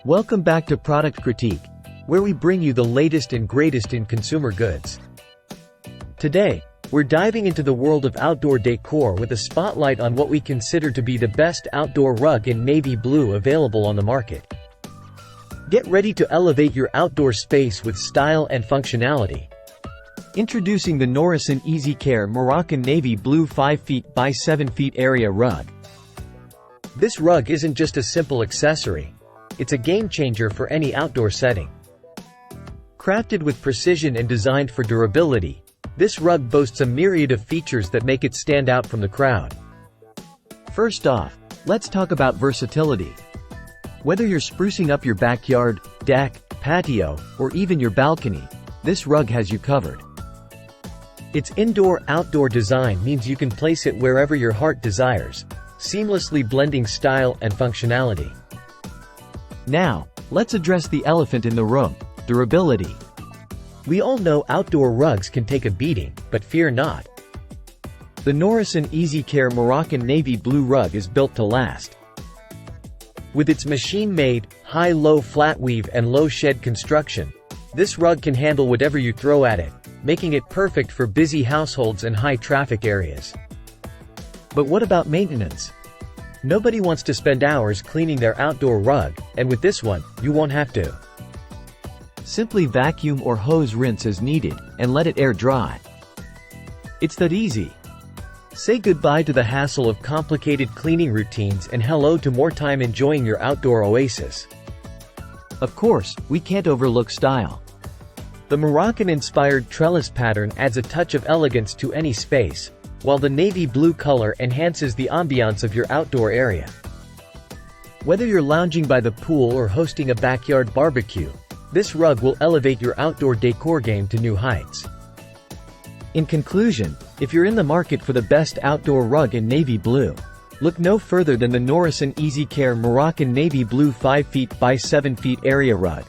Welcome back to Product Critique, where we bring you the latest and greatest in consumer goods. Today, we're diving into the world of outdoor decor with a spotlight on what we consider to be the best outdoor rug in navy blue available on the market. Get ready to elevate your outdoor space with style and functionality. Introducing the Nourison Easy Care Moroccan Navy Blue 5 feet by 7 feet area rug. This rug isn't just a simple accessory. It's a game-changer for any outdoor setting. Crafted with precision and designed for durability, this rug boasts a myriad of features that make it stand out from the crowd. First off, let's talk about versatility. Whether you're sprucing up your backyard, deck, patio, or even your balcony, this rug has you covered. Its indoor-outdoor design means you can place it wherever your heart desires, seamlessly blending style and functionality. Now, let's address the elephant in the room: durability. We all know outdoor rugs can take a beating, but fear not. The Nourison Easy Care Moroccan Navy Blue rug is built to last. With its machine-made, high-low flat weave and low-shed construction, this rug can handle whatever you throw at it, making it perfect for busy households and high-traffic areas. But what about maintenance? Nobody wants to spend hours cleaning their outdoor rug, and with this one, you won't have to. Simply vacuum or hose rinse as needed, and let it air dry. It's that easy. Say goodbye to the hassle of complicated cleaning routines and hello to more time enjoying your outdoor oasis. Of course, we can't overlook style. The Moroccan-inspired trellis pattern adds a touch of elegance to any space, while the navy blue color enhances the ambiance of your outdoor area. Whether you're lounging by the pool or hosting a backyard barbecue, this rug will elevate your outdoor decor game to new heights. In conclusion, if you're in the market for the best outdoor rug in navy blue, look no further than the Nourison Easy Care Moroccan Navy Blue 5 feet by 7 feet area rug.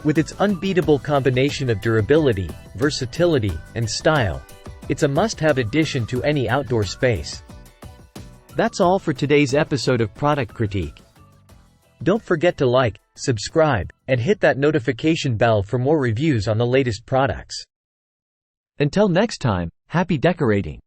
With its unbeatable combination of durability, versatility, and style, it's a must-have addition to any outdoor space. That's all for today's episode of Product Critique. Don't forget to like, subscribe, and hit that notification bell for more reviews on the latest products. Until next time, happy decorating!